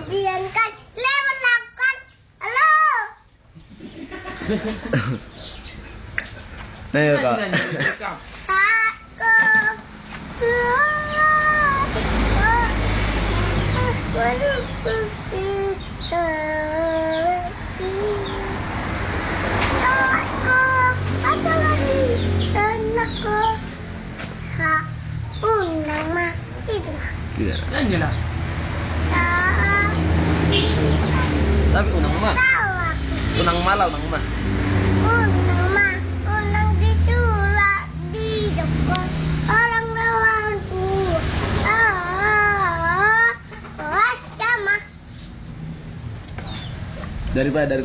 Dian kan lewat lakukan. Halo. Ayo kak. Iya. Lanjutlah. Tapi unang mah. Unang mala unang mah. Unang disurat di depan orang lawan tua. Sama. Daripada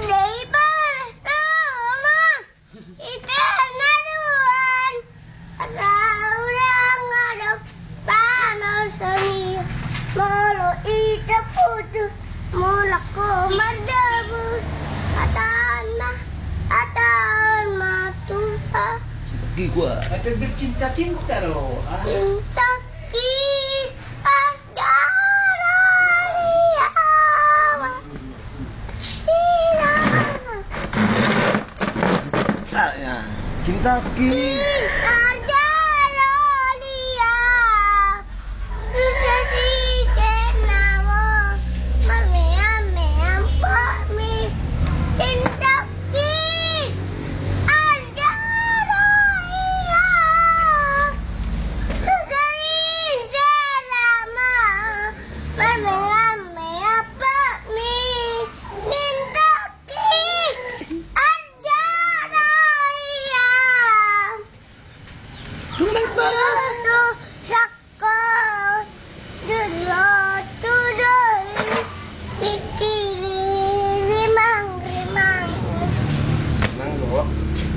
Daripada rumah itu naruhan. Ada orang ada panas seni. Malu itu putus mulaku merdebus. Atan matuha. Gigi gua. Ada bercinta-cinta loh. Cinta kita dari awal. Ya. Cinta ki.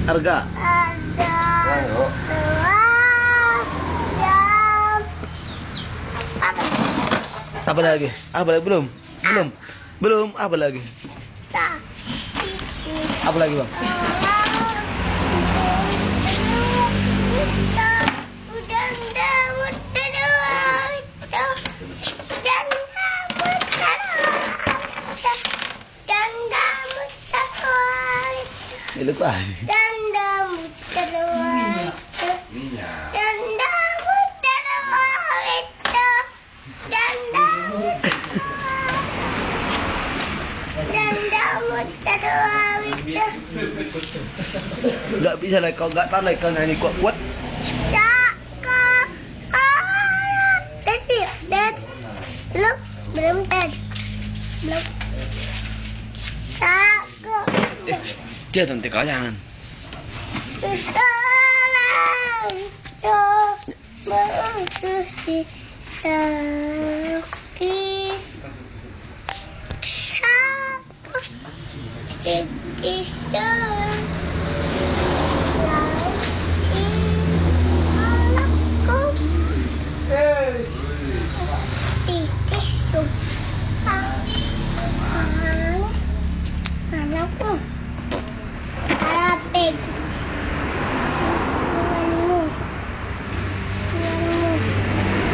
Harga. Apa lagi? Apa lagi belum? Belum. Apa lagi? Apa lagi bang? Lupa. Nggak bisa lah kau nggak tahu lah kau nyanyi kuat. Belum. Dia nanti kau jangan.